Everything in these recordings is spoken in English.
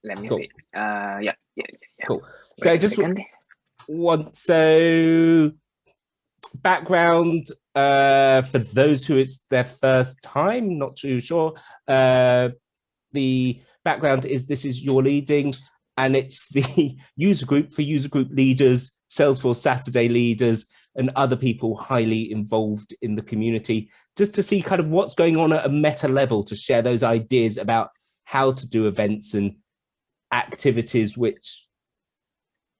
let me Cool. see. Yeah. Cool. Wait So a just second. background for those who it's their first time, not too sure. The background is this is your leading, and it's the user group for user group leaders, Salesforce Saturday leaders, and other people highly involved in the community, just to see kind of what's going on at a meta level, to share those ideas about how to do events and activities which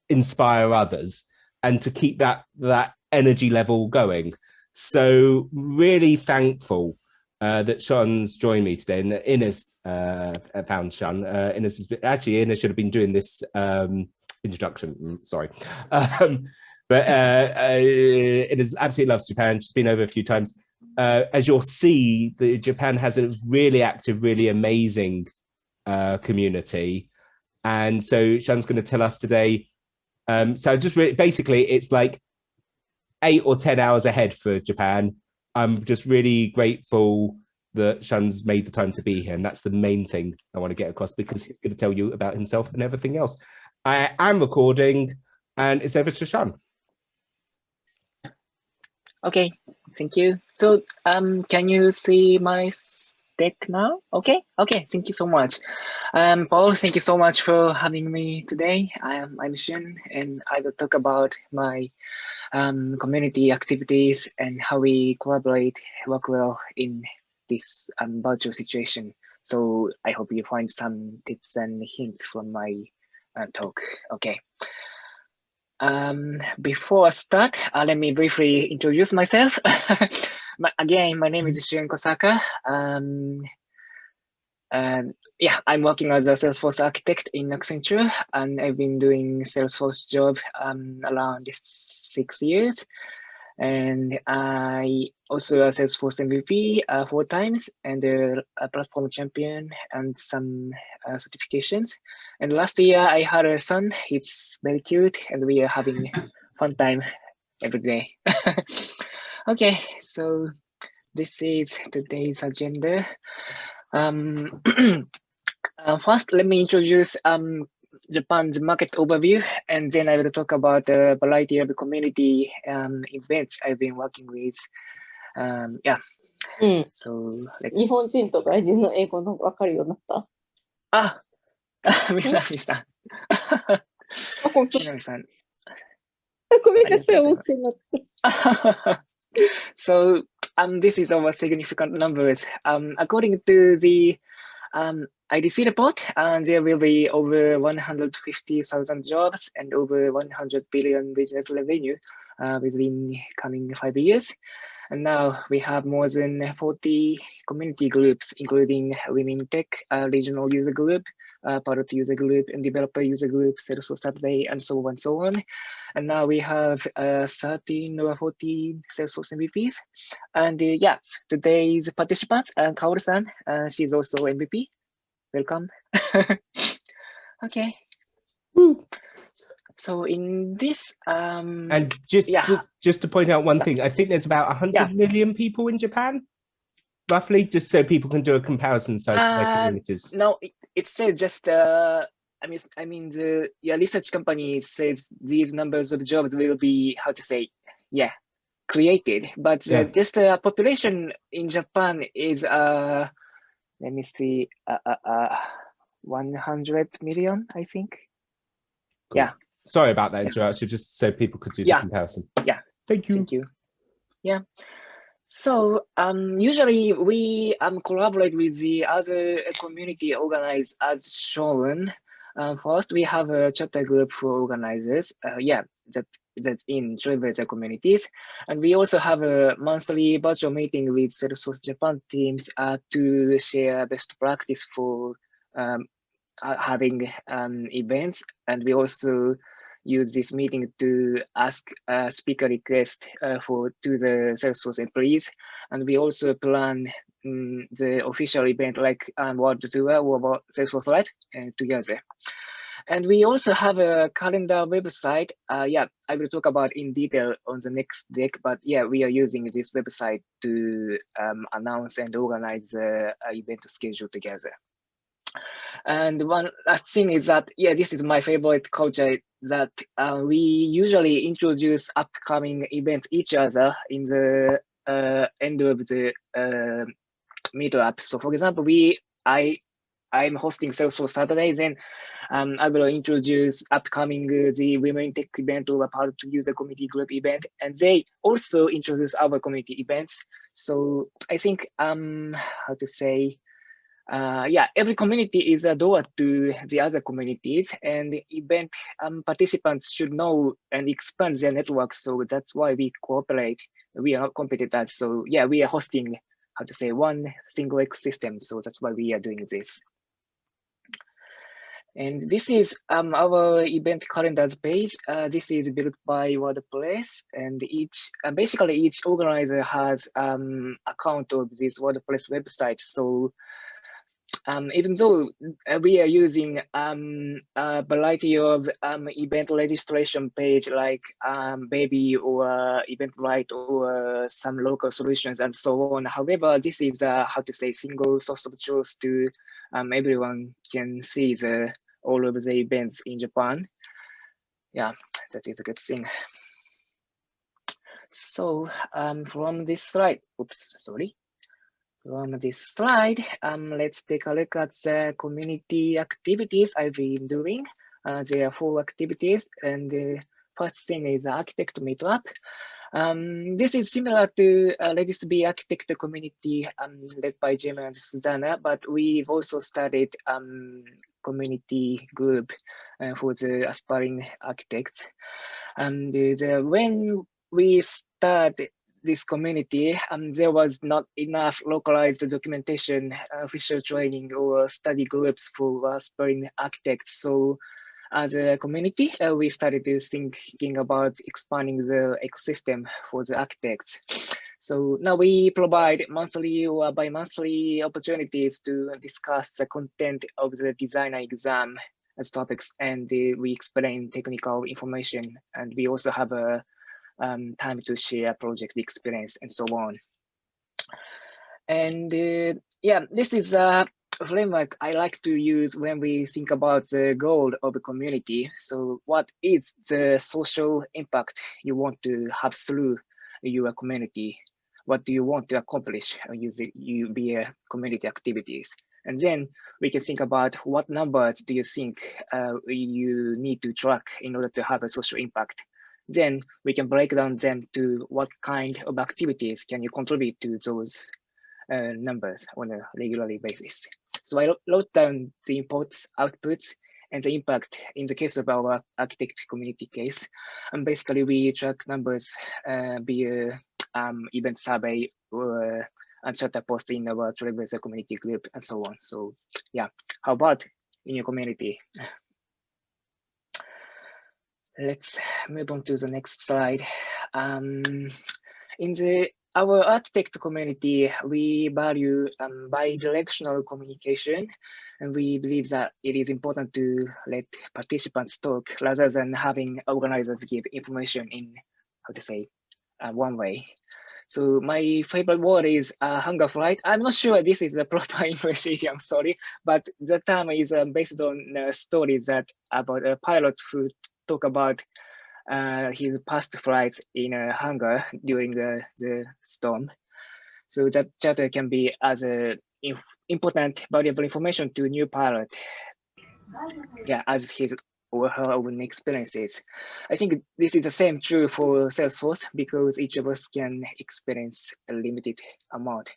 inspire others, and to keep that energy level going. So really thankful that Shun's joined me today, and Ines found Shun. Ines should have been doing this introduction. Sorry. But Ines absolutely loves Japan. She's been over a few times. As you'll see, Japan has a really active, really amazing community. And so Shun's going to tell us today. So just basically, it's like 8 or 10 hours ahead for Japan. I'm just really grateful that Shun's made the time to be here, and that's the main thing I want to get across, because he's going to tell you about himself and everything else. I am recording, and it's over to Shun. Okay, thank you. So can you see my deck now? Okay, thank you so much. Paul, thank you so much for having me today. I'm Shun, and I will talk about my community activities and how we collaborate, work well in this virtual situation. So I hope you find some tips and hints from my talk. Okay. Before I start, let me briefly introduce myself. Again, my name is Shun Kosaka. Yeah, I'm working as a Salesforce architect in Accenture, and I've been doing Salesforce job around 6 years. And I also a Salesforce MVP 4 times, and a platform champion, and some certifications. And last year I had a son. He's very cute, and we are having fun time every day. Okay, so this is today's agenda. First, let me introduce Japan's market overview, and then I will talk about the variety of the community events I've been working with. Yeah. So let's. 日本人と外人の英語の分かるようになった。あ、南さん。南さん。ごめんなさい、大きになった。So this is our significant numbers. According to the IDC report, there will be over 150,000 jobs and over 100 billion business revenue within coming 5 years. And now we have more than 40 community groups, including Women Tech, Regional User Group, Product User Group, and Developer User Group, Salesforce Saturday, and so on and so on. And now we have 13 or 14 Salesforce MVPs. And yeah, today's participants, Kaoru-san, she's also MVP. Welcome. Okay. Woo. So in this, and just to point out one thing, I think there's about 100 million people in Japan, roughly, just so people can do a comparison size to their communities. No, it says just I mean the research company says these numbers of jobs will be, how to say, created, but just the population in Japan is let me see, 100 million, I think. Cool. Yeah. Sorry about that interruption, just so people could do the comparison. Yeah. Thank you. Thank you. Yeah. So usually we collaborate with the other community organizers as shown. First, we have a chapter group for organizers. That's in Trailblazer communities. And we also have a monthly virtual meeting with Salesforce Japan teams to share best practice for having events. And we also use this meeting to ask speaker requests to the Salesforce employees. And we also plan the official event like World Tour or Salesforce Live together. And we also have a calendar website. I will talk about in detail on the next deck, but we are using this website to announce and organize the event schedule together. And one last thing is that, yeah, this is my favorite culture, that we usually introduce upcoming events each other in the end of the meetup. So for example, I'm hosting Salesforce Saturdays, and I will introduce upcoming the Women Tech event or part user community group event, and they also introduce our community events. So I think how to say, yeah, every community is a door to the other communities, and the event participants should know and expand their network. So that's why we cooperate. We are not competitors. So yeah, we are hosting, how to say, one single ecosystem. So that's why we are doing this. And this is our event calendars page. This is built by WordPress, and basically each organizer has account of this WordPress website. So even though we are using a variety of event registration page like Baby or Eventbrite or some local solutions and so on. However, this is how to say, single source of truth to everyone can see all of the events in Japan. Yeah, that is a good thing. So from this slide, from this slide, let's take a look at the community activities I've been doing. There are 4 activities, and the first thing is Architect Meetup. This is similar to Let This Be Architect community led by Jim and Susanna, but we've also started community group for the aspiring architects. And when we started this community, there was not enough localized documentation, official training, or study groups for aspiring architects. So as a community, we started thinking about expanding the ecosystem for the architects. So now we provide monthly or bi-monthly opportunities to discuss the content of the designer exam as topics, and we explain technical information, and we also have a time to share project experience and so on. And yeah, this is a framework I like to use when we think about the goal of a community. So what is the social impact you want to have through your community? What do you want to accomplish using your community activities? And then we can think about what numbers do you think you need to track in order to have a social impact. Then we can break down them to what kind of activities can you contribute to those numbers on a regular basis. So I wrote down the inputs, outputs, and the impact in the case of our architect community case. And basically we track numbers via event survey or a chatter post in our Trailblazer community group and so on. So yeah, how about in your community? Let's move on to the next slide. In our architect community, we value bi-directional communication, and we believe that it is important to let participants talk rather than having organizers give information in, how to say, one way. So my favorite word is hunger flight. I'm not sure this is the proper English idiom, sorry, but the term is based on stories that about a pilot who talk about his past flights in hunger during the storm. So that chatter can be as important, valuable information to new pilot. Yeah, as his or her own experiences. I think this is the same true for Salesforce because each of us can experience a limited amount.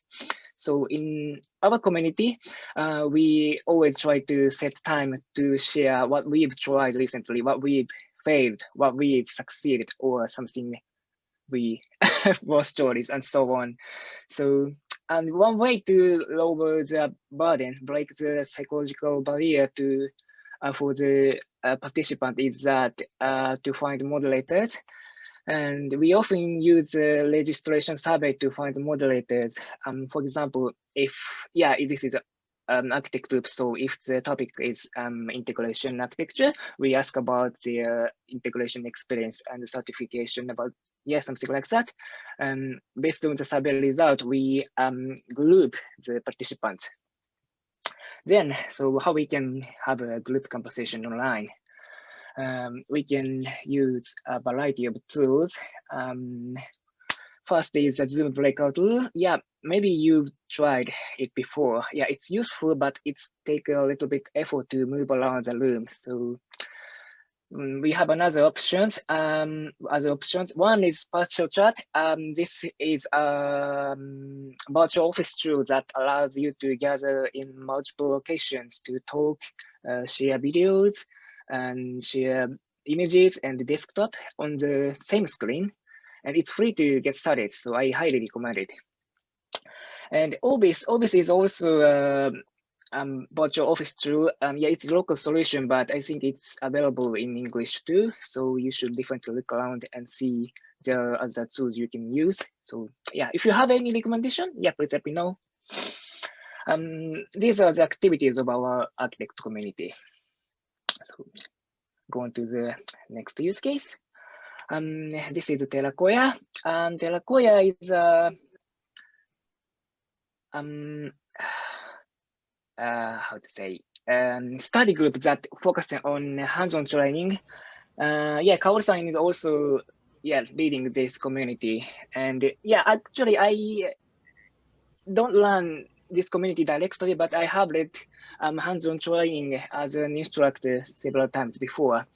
So in our community, we always try to set time to share what we've tried recently, what we've failed, what we've succeeded, or something we more stories and so on. So, and one way to lower the burden, break the psychological barrier to for the participant is that to find moderators. And we often use a registration survey to find moderators. For example, if, yeah, this is an architect group, so if the topic is integration architecture, we ask about their integration experience and the certification about, yeah, something like that. Based on the survey result, we group the participants. Then, so how we can have a group conversation online? We can use a variety of tools. First is a Zoom breakout tool. Yeah, maybe you've tried it before. Yeah, it's useful, but it's take a little bit effort to move around the room. So we have another options. One is virtual chat. This is a virtual office tool that allows you to gather in multiple locations to talk, share videos, and share images and desktop on the same screen. And it's free to get started, so I highly recommend it. And Obis is also virtual office tool. Yeah, it's a local solution, but I think it's available in English too. So you should definitely look around and see the other tools you can use. So yeah, if you have any recommendation, yeah, please let me know. These are the activities of our architect community. So go on to the next use case. This is Terakoya. Terakoya is a how to say, study group that focuses on hands-on training. Yeah, Kaoru-san is also leading this community, and yeah, actually I don't run this community directly, but I have led hands-on training as an instructor several times before,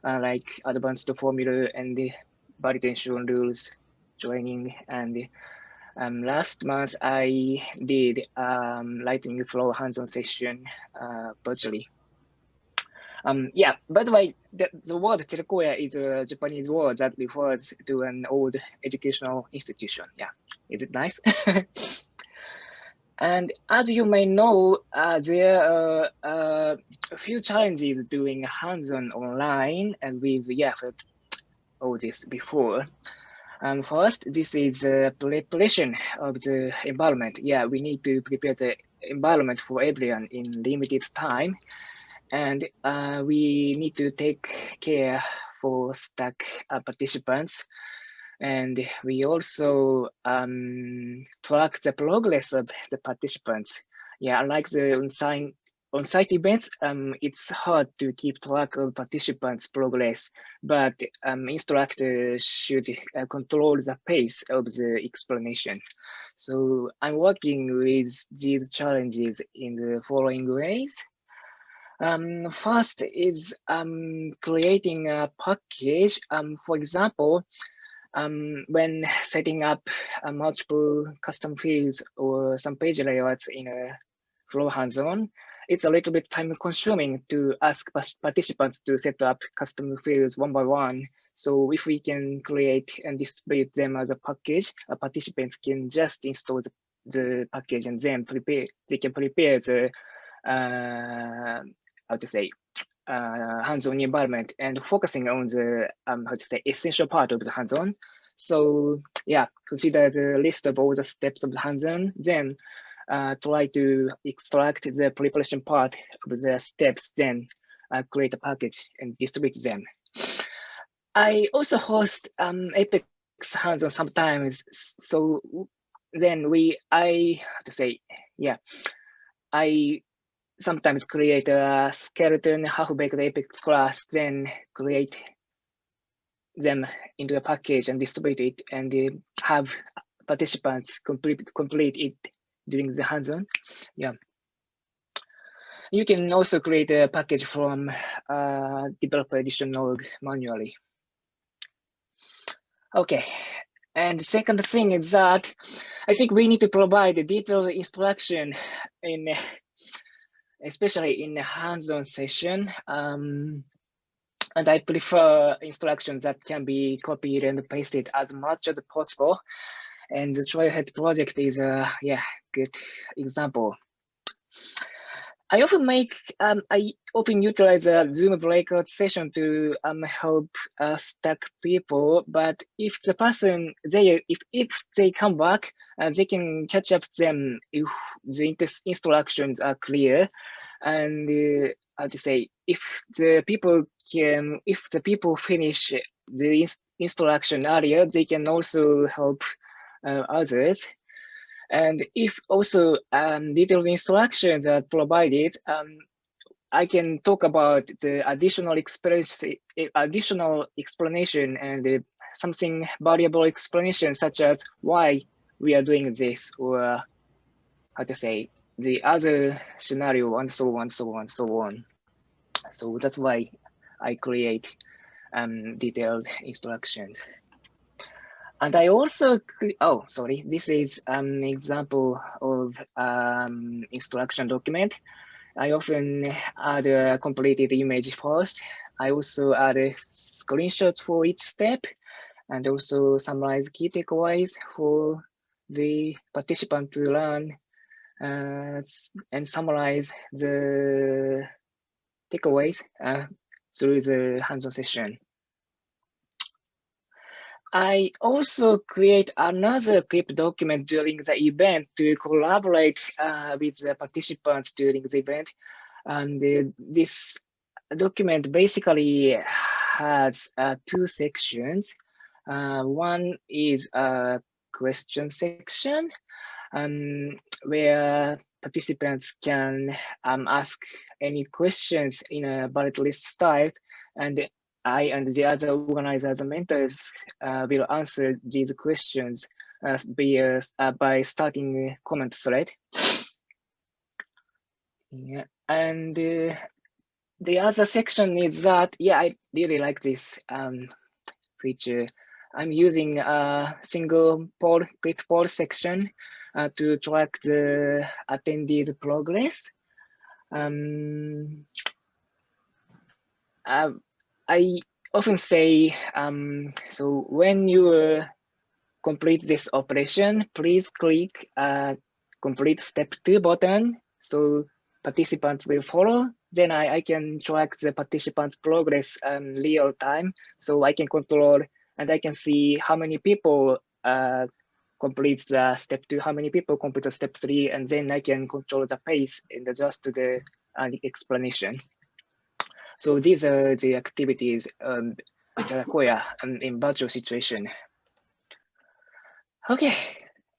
like advanced formula and the validation rules training. And last month I did lightning flow hands-on session virtually. Yeah, by the way, the word Terakoya is a Japanese word that refers to an old educational institution. Yeah, is it nice? And as you may know, there are a few challenges doing hands-on online, and we've heard all this before. First, this is preparation of the environment. Yeah, we need to prepare the environment for everyone in limited time. And we need to take care for stuck participants. And we also track the progress of the participants. Yeah, unlike the on-site events, it's hard to keep track of participants' progress, but instructors should control the pace of the explanation. So I'm working with these challenges in the following ways. First is creating a package. For example, when setting up multiple custom fields or some page layouts in a Flow hands-on, it's a little bit time consuming to ask participants to set up custom fields one by one. So if we can create and distribute them as a package, participants can just install the package and then they can prepare the hands-on environment and focusing on the essential part of the hands-on. So yeah, consider the list of all the steps of the hands-on, then try to extract the preparation part of the steps, then create a package and distribute them. I also host Apex hands-on sometimes, so then I sometimes create a skeleton half-baked Apex class, then create them into a package and distribute it, and have participants complete it during the hands-on. Yeah. You can also create a package from developer edition org manually. Okay. And the second thing is that I think we need to provide a detailed instruction especially in a hands-on session. And I prefer instructions that can be copied and pasted as much as possible. And the Trailhead project is a good example. I often utilize a Zoom breakout session to help stuck people. But if the person if they come back, they can catch up them if the instructions are clear. And if the people finish the instruction earlier, they can also help others. And if also detailed instructions are provided, I can talk about the additional explanation and something valuable explanation, such as why we are doing this, or how to say, the other scenario, and so on, so on, so on. So that's why I create detailed instructions. And I also, oh, sorry, this is an example of instruction document. I often add a completed image first. I also add screenshots for each step, and also summarize key takeaways for the participant to learn and summarize the takeaways through the hands-on session. I also create another clip document during the event to collaborate with the participants during the event. And this document basically has two sections. One is a question section where participants can ask any questions in a bullet list style, and I and the other organizers and mentors will answer these questions by starting a comment thread. Yeah, and the other section is that, yeah, I really like this feature. I'm using a single clip poll section to track the attendees' progress. I often say, so when you complete this operation, please click complete step 2 button. So participants will follow. Then I can track the participants' progress real time. So I can control and I can see how many people complete the step 2, how many people complete the step 3, and then I can control the pace and adjust the explanation. So these are the activities that require in virtual situation. Okay,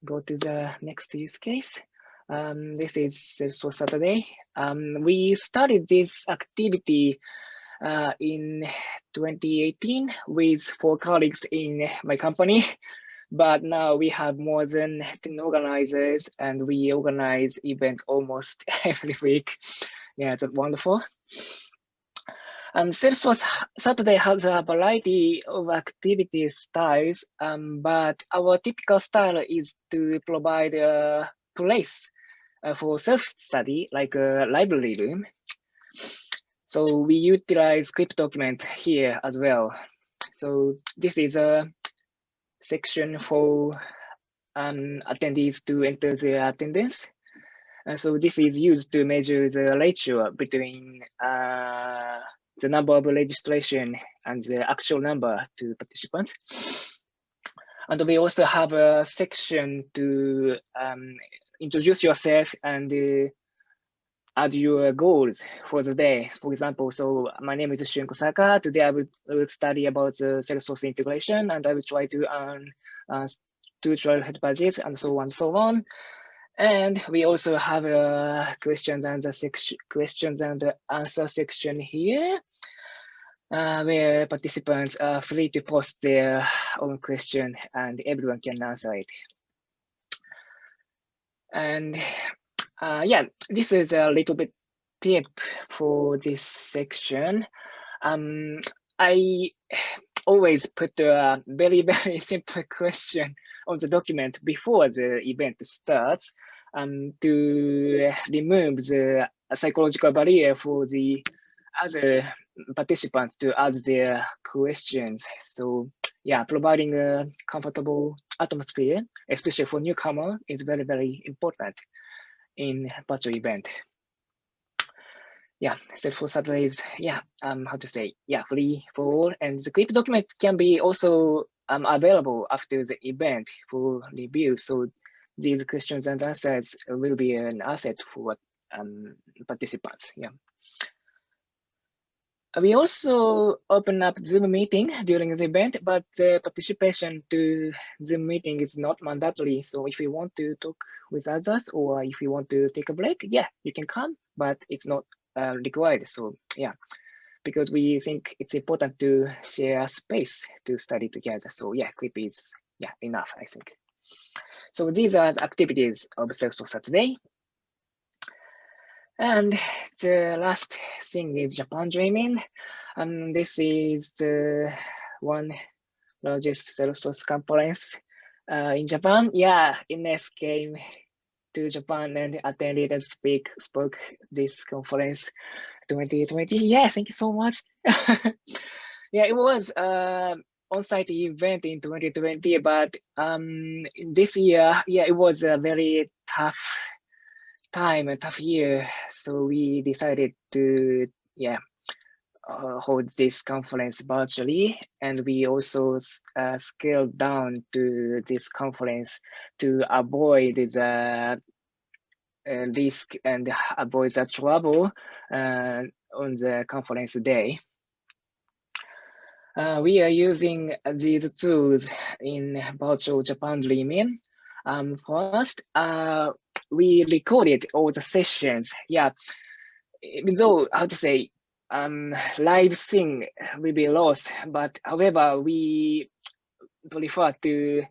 go to the next use case. This is Salesforce Saturday. We started this activity in 2018 with 4 colleagues in my company, but now we have more than 10 organizers and we organize events almost every week. Yeah, that's wonderful. And Salesforce Saturday has a variety of activity styles, but our typical style is to provide a place for self-study, like a library room. So we utilize clip document here as well. So this is a section for attendees to enter their attendance. So this is used to measure the ratio between the number of registration and the actual number to participants. And we also have a section to introduce yourself and add your goals for the day. For example, so my name is Shun Kosaka. Today I will study about the Salesforce integration, and I will try to earn 2 Trailhead budgets, and so on and so on. And we also have a questions and answer section here, where participants are free to post their own question and everyone can answer it. And yeah, this is a little bit tip for this section. I always put a very, very simple question on the document before the event starts to remove the psychological barrier for the other participants to add their questions. So yeah, providing a comfortable atmosphere, especially for newcomer, is very, very important in virtual event. Yeah, Salesforce Saturdays, yeah, how to say, yeah, free for all. And the clip document can be also available after the event for review. So these questions and answers will be an asset for participants, yeah. We also open up Zoom meeting during the event, but participation to Zoom meeting is not mandatory. So if you want to talk with others or if you want to take a break, yeah, you can come, but it's not required. So yeah, because we think it's important to share space to study together. So yeah, clip is enough, I think. So these are the activities of Salesforce Saturday. And the last thing is Japan Dreaming. This is the one largest Salesforce conference in Japan. Yeah, Ines came to Japan and attended and spoke this conference 2020. Yeah, thank you so much. Yeah, it was on-site event in 2020, but this year, yeah, it was a very tough time, a tough year. So we decided to, hold this conference virtually, and we also scaled down to this conference to avoid the risk and avoid the trouble on the conference day. We are using these tools in virtual Japan Dreaming. First, we recorded all the sessions. Yeah, even though, how to say, live thing will be lost, but however, we prefer to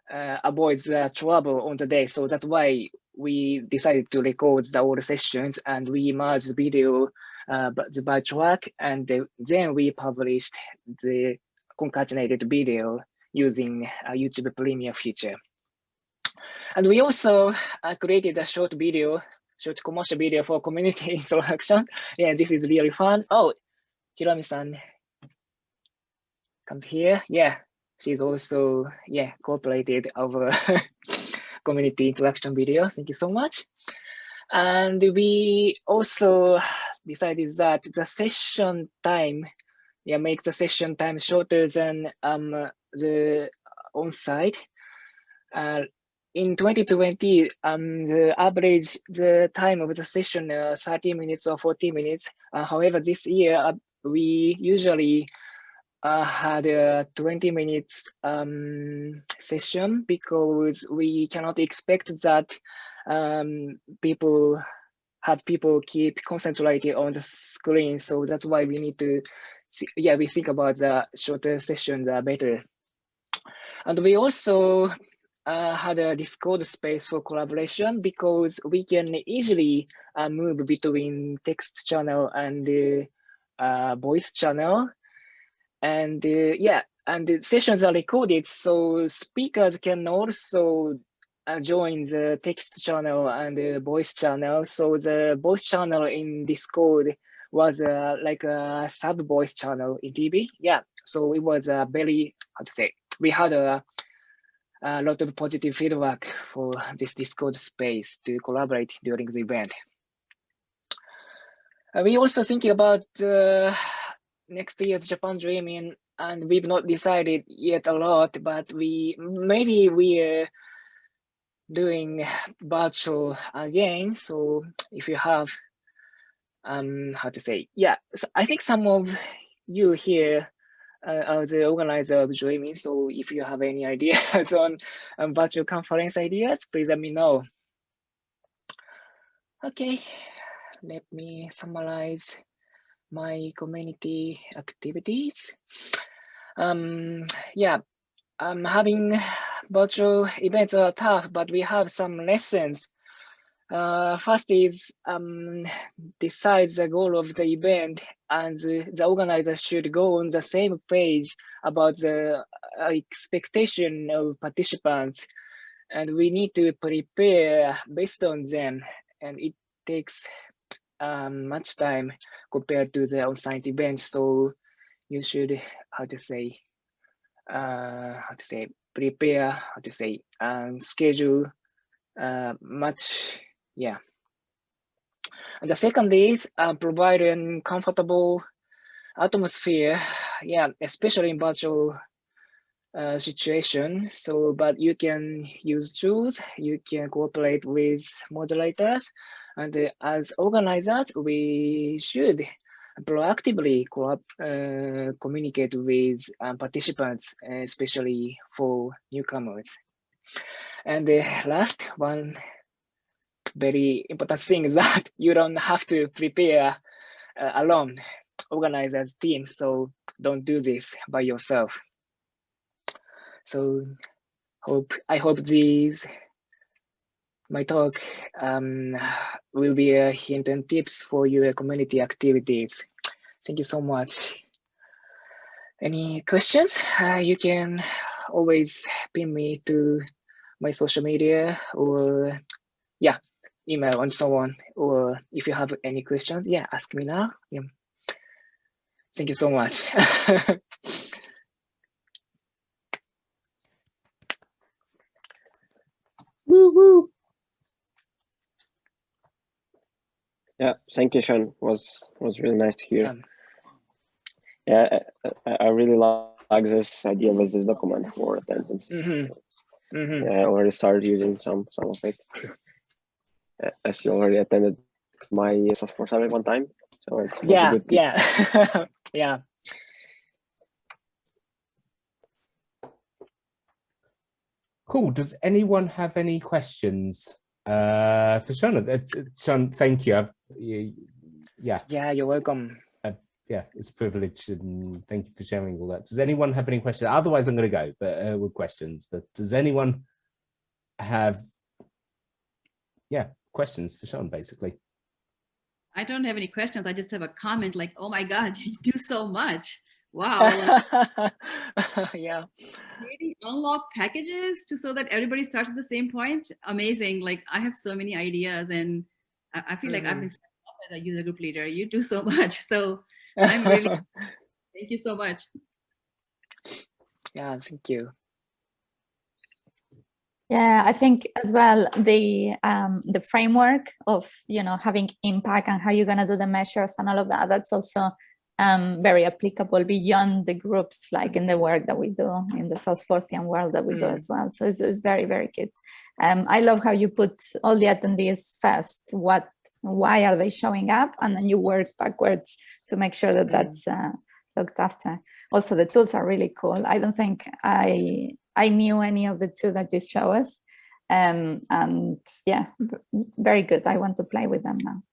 avoid the trouble on the day. So that's why we decided to record the old sessions and we merged the video by track, and then we published the concatenated video using a YouTube Premiere feature. And we also created a short commercial video for community interaction. Yeah, this is really fun. Oh, Hirami-san comes here. Yeah, she's also cooperated our community interaction video. Thank you so much. And we also decided that the session time, make the session time shorter than the on-site. In 2020, the time of the session 30 minutes or 40 minutes. However, this year we usually had a 20 minutes session because we cannot expect that people keep concentrated on the screen. So that's why we need to, we think about the shorter sessions are better. And we also had a Discord space for collaboration because we can easily move between text channel and the voice channel. And and the sessions are recorded, so speakers can also join the text channel and the voice channel. So the voice channel in Discord was like a sub voice channel in TV. Yeah, so it was a very, we had a lot of positive feedback for this Discord space to collaborate during the event. We also thinking about next year's Japan Dreaming, and we've not decided yet a lot, but maybe we're doing virtual again. So if you have, so I think some of you here are the organizer of Dreaming. So if you have any ideas on virtual conference ideas, please let me know. Okay, let me summarize my community activities. Having virtual events are tough, but we have some lessons. First is decide the goal of the event, and the organizer should go on the same page about the expectation of participants, and we need to prepare based on them, and it takes much time compared to the on-site events. So you should prepare, schedule much. And the second is provide a comfortable atmosphere, especially in virtual situation. So, but you can use tools, you can cooperate with moderators, and as organizers, we should proactively communicate with participants, especially for newcomers. And the last one very important thing is that you don't have to prepare alone, organize as team. So don't do this by yourself. So I hope my talk will be a hint and tips for your community activities. Thank you so much. Any questions? You can always pin me to my social media or email and so on. Or if you have any questions, ask me now. Thank you so much. Woo woo. Yeah, thank you, Shun. Was really nice to hear. Yeah, I really like this idea with this document for attendance. Yeah, I already started using some of it. As you already attended my Salesforce Saturday one time, so it's a good thing. Yeah. Cool. Does anyone have any questions for Shun? Shun, thank you. Yeah, you're welcome. Yeah, it's a privilege, and thank you for sharing all that. Does anyone have any questions? Otherwise, I'm going to go, but with questions. But does anyone have, questions for Shun, basically? I don't have any questions. I just have a comment like, oh my God, you do so much. Wow. Yeah. Creating unlock packages so that everybody starts at the same point. Amazing. Like I have so many ideas and I feel like I've been set up as a user group leader. You do so much. So I'm really, thank you so much. Yeah, thank you. Yeah, I think as well the framework of having impact and how you're gonna do the measures and all of that. That's also very applicable beyond the groups, like in the work that we do in the Salesforcean world that we do as well. So it's very, very good. I love how you put all the attendees first. Why are they showing up? And then you work backwards to make sure that that's looked after. Also, the tools are really cool. I don't think I knew any of the two that you show us. And yeah, very good. I want to play with them now.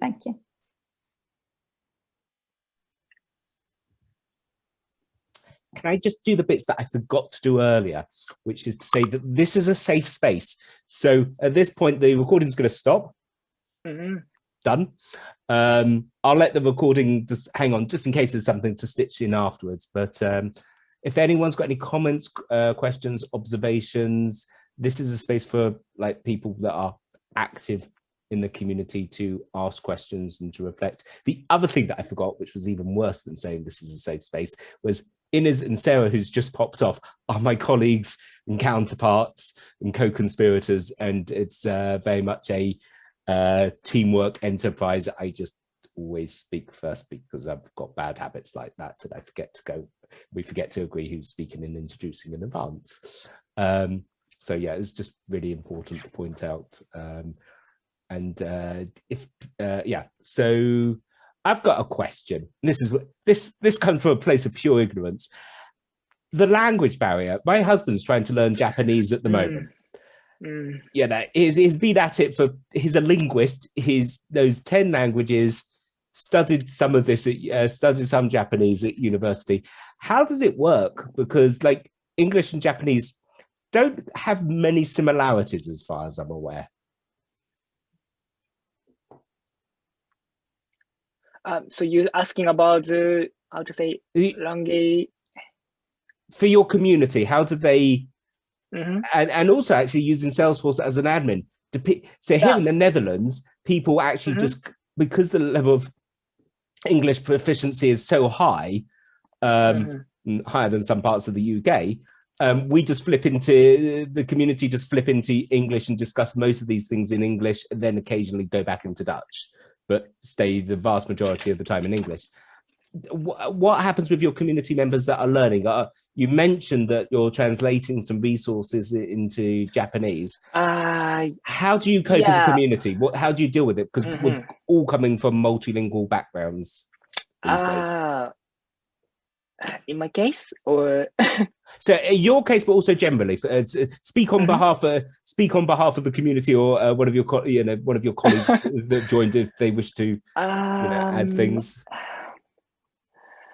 Thank you. Can I just do the bits that I forgot to do earlier, which is to say that this is a safe space. So at this point, the recording is going to stop. Done. I'll let the recording just hang on, just in case there's something to stitch in afterwards. But if anyone's got any comments, questions, observations, this is a space for like people that are active in the community to ask questions and to reflect. The other thing that I forgot, which was even worse than saying this is a safe space, was Inez and Sarah, who's just popped off, are my colleagues and counterparts and co-conspirators, and it's very much a teamwork enterprise. I just always speak first because I've got bad habits like that, and we forget to agree who's speaking and introducing in advance. So yeah, it's just really important to point out. So I've got a question. This comes from a place of pure ignorance. The language barrier. My husband's trying to learn Japanese at the moment. He's been at it he's a linguist. He's knows 10 languages, studied some of this, studied some Japanese at university. How does it work? Because like English and Japanese don't have many similarities as far as I'm aware. So you're asking about how to say language for your community? How do they, and also actually using Salesforce as an admin? So here in the Netherlands, people actually just, because the level of English proficiency is so high, higher than some parts of the UK, we just flip into the community, just flip into English and discuss most of these things in English, and then occasionally go back into Dutch, but stay the vast majority of the time in English. What happens with your community members that are learning? You mentioned that you're translating some resources into Japanese. How do you cope as a community? How do you deal with it? Because we're all coming from multilingual backgrounds. these days? In my case, or so in your case, but also generally, speak on behalf of the community, or one of your one of your colleagues that joined, if they wish to add things.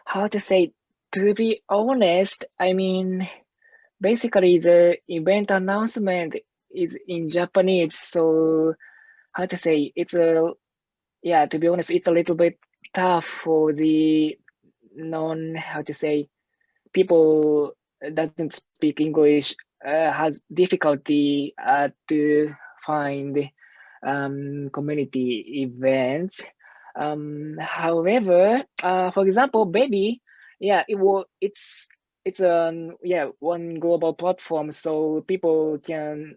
How to say? To be honest, I mean, basically the event announcement is in Japanese, so how to say? It's to be honest, it's a little bit tough for the people doesn't speak English, has difficulty to find community events. However, for example, Baby, it's one global platform, so people can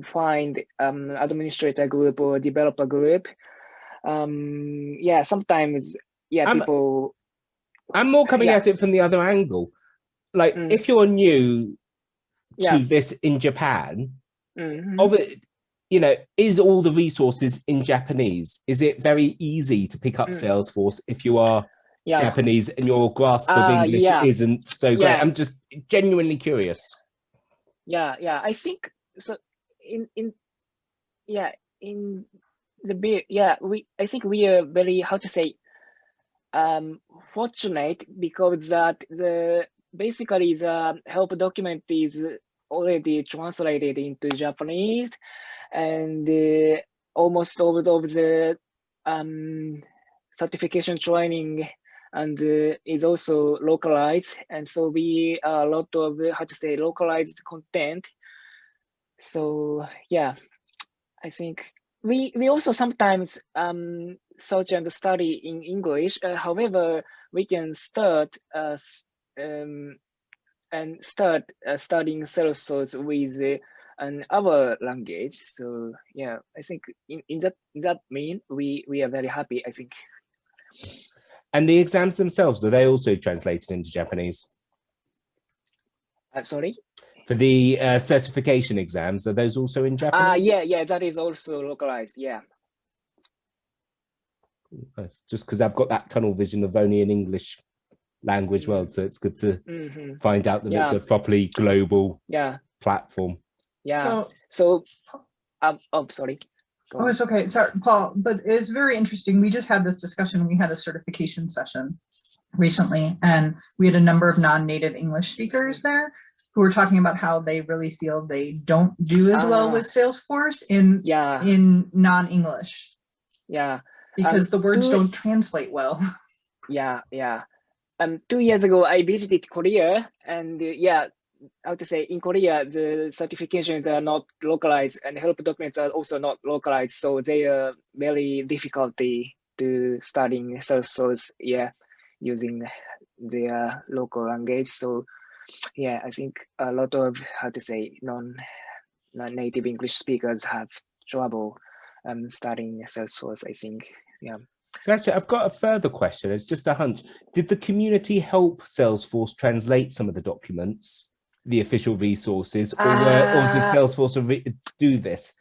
find administrator group or developer group. Sometimes people. I'm more coming at it from the other angle. Like, if you're new to this in Japan, of it, is all the resources in Japanese? Is it very easy to pick up Salesforce if you are Japanese and your grasp of English isn't so great? I'm just genuinely curious. I think so. I think we are very, how to say, fortunate, because that basically the help document is already translated into Japanese, and almost all of the certification training and is also localized, and so we a lot of localized content. So I think we also sometimes search and study in English. However, we can start studying Salesforce with our language. So I think in that mean we are very happy, I think. And the exams themselves, are they also translated into Japanese? Sorry? For the certification exams, are those also in Japanese? That is also localized. Yeah. Nice. Just because I've got that tunnel vision of only an English language world, so it's good to find out that it's a properly global platform. Yeah. Sorry. Oh, it's okay. Sorry, Paul, but it's very interesting. We just had this discussion. We had a certification session recently, and we had a number of non-native English speakers there who were talking about how they really feel they don't do as well with Salesforce in non-English. Yeah. Because the words don't translate well. Yeah. 2 years ago, I visited Korea, and how to say, in Korea, the certifications are not localized and help documents are also not localized. So they are very difficulty to studying Salesforce, using their local language. So I think a lot of, how to say, non-native English speakers have trouble studying Salesforce, I think. So actually, I've got a further question. It's just a hunch. Did the community help Salesforce translate some of the documents, the official resources, or did Salesforce do this?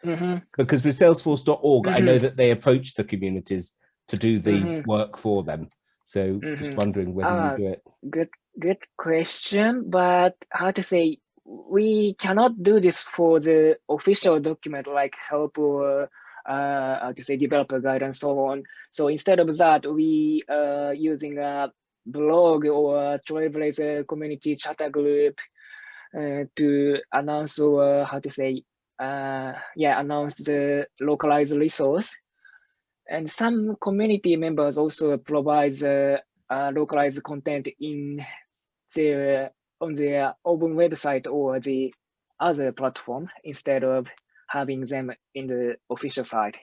Because with Salesforce.org, I know that they approached the communities to do the work for them. So just wondering whether you do it. Good question, but how to say, we cannot do this for the official document like help or how to say, developer guide and so on. So instead of that, we are using a blog or a Trailblazer Community Chapter group to announce or how to say, announce the localized resource. And some community members also provide localized content in on their own website or the other platform instead of having them in the official site.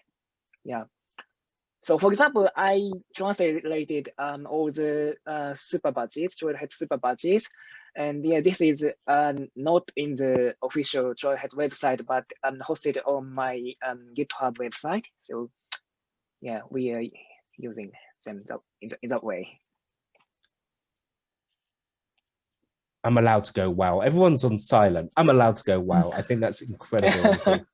So for example, I translated all the super badges, Trailhead super badges, and this is not in the official Trailhead website, but hosted on my GitHub website. So we are using them in that way. I'm allowed to go, wow. Everyone's on silent. I'm allowed to go, wow. I think that's incredible.